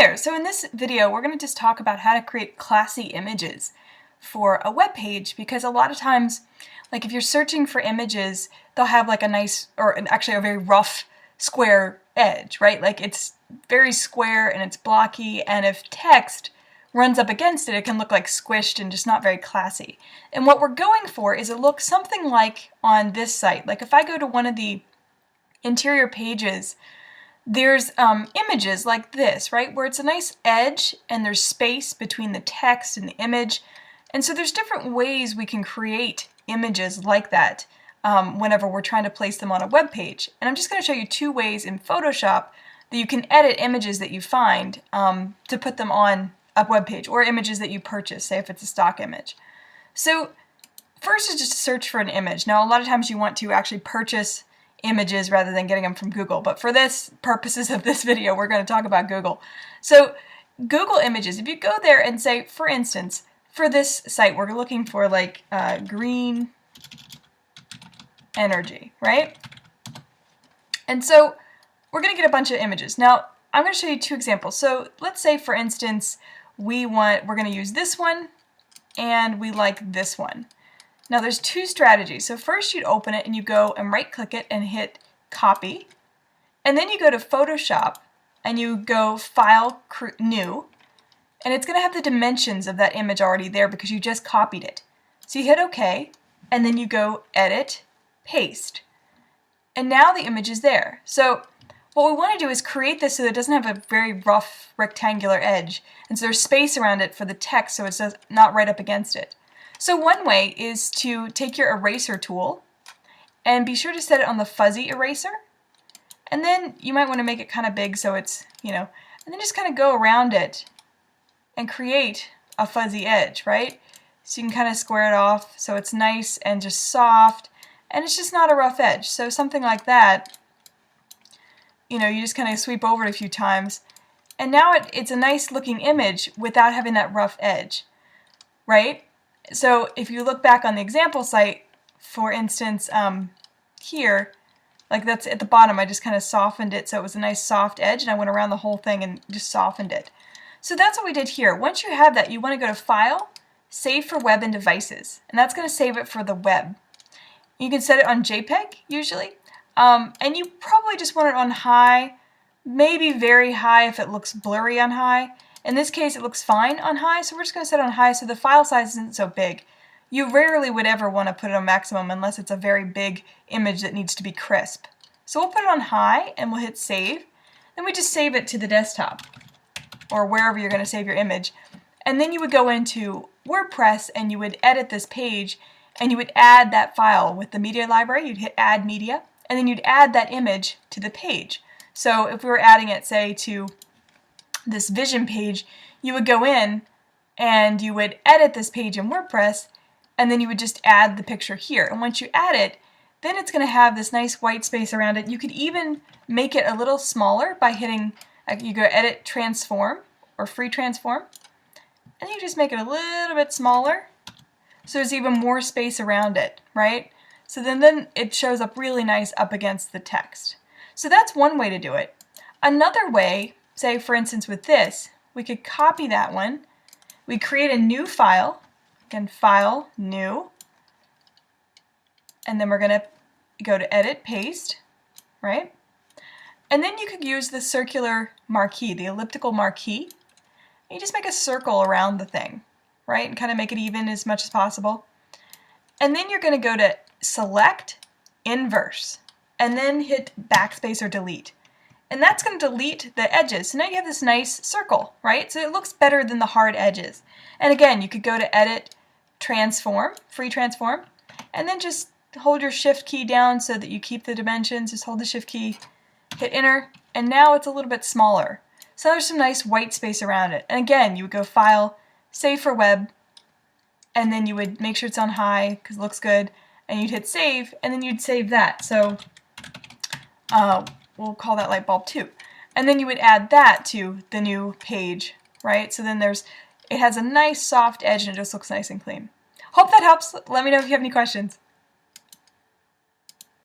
there! So in this video we're going to just talk about how to create classy images for a web page, because a lot of times, like if you're searching for images, they'll have like a nice, or actually a very rough square edge, right? Like it's very square and it's blocky, and if text runs up against it, it can look like squished and just not very classy. And what we're going for is a look something like on this site. Like if I go to one of the interior pages, there's images like this, right, where it's a nice edge and there's space between the text and the image. And so there's different ways we can create images like that whenever we're trying to place them on a web page. And I'm just going to show you two ways in Photoshop that you can edit images that you find to put them on a web page, or images that you purchase, say if it's a stock image. So first is just to search for an image. Now a lot of times you want to actually purchase images rather than getting them from Google, but for this purposes of this video we're going to talk about Google. So Google Images, if you go there and say, for instance, for this site we're looking for like green energy, right? And so we're going to get a bunch of images. Now I'm going to show you two examples. So let's say, for instance, we're going to use this one and we like this one. Now there's two strategies. So first you'd open it and you go and right click it and hit copy, and then you go to Photoshop and you go File, New, and it's going to have the dimensions of that image already there because you just copied it. So you hit OK, and then you go Edit, Paste, and now the image is there. So what we want to do is create this so that it doesn't have a very rough rectangular edge, and so there's space around it for the text so it's not right up against it. So one way is to take your eraser tool and be sure to set it on the fuzzy eraser, and then you might want to make it kind of big so it's, and then just kind of go around it and create a fuzzy edge, right? So you can kind of square it off so it's nice and just soft and it's just not a rough edge. So something like that, you just kind of sweep over it a few times, and now it's a nice looking image without having that rough edge, right? So if you look back on the example site, for instance, here, like that's at the bottom, I just kind of softened it so it was a nice soft edge, and I went around the whole thing and just softened it. So that's what we did here. Once you have that, you want to go to File, Save for Web and Devices, and that's going to save it for the web. You can set it on JPEG usually, and you probably just want it on high, maybe very high if it looks blurry on high. In this case it looks fine on high, so we're just going to set it on high so the file size isn't so big. You rarely would ever want to put it on maximum unless it's a very big image that needs to be crisp. So we'll put it on high and we'll hit save. Then we just save it to the desktop or wherever you're going to save your image. And then you would go into WordPress and you would edit this page and you would add that file with the media library. You'd hit add media and then you'd add that image to the page. So if we were adding it, say, to this vision page, you would go in and you would edit this page in WordPress, and then you would just add the picture here. And once you add it, then it's going to have this nice white space around it. You could even make it a little smaller by hitting, you go Edit, Transform, or Free Transform, and you just make it a little bit smaller so there's even more space around it, right? So then it shows up really nice up against the text. So that's one way to do it. Another way, say for instance with this, we could copy that one, we create a new file, again File, New, and then we're going to go to Edit, Paste, right? And then you could use the circular marquee, the elliptical marquee, and you just make a circle around the thing, right? And kind of make it even as much as possible. And then you're going to go to Select, Inverse, and then hit backspace or delete. And that's going to delete the edges. So now you have this nice circle, right? So it looks better than the hard edges. And again, you could go to Edit, Transform, Free Transform, and then just hold your Shift key down so that you keep the dimensions. Just hold the Shift key, hit Enter, and now it's a little bit smaller. So there's some nice white space around it. And again, you would go File, Save for Web, and then you would make sure it's on high because it looks good, and you'd hit Save, and then you'd save that. So we'll call that light bulb 2. And then you would add that to the new page, right? So then it has a nice soft edge and it just looks nice and clean. Hope that helps. Let me know if you have any questions.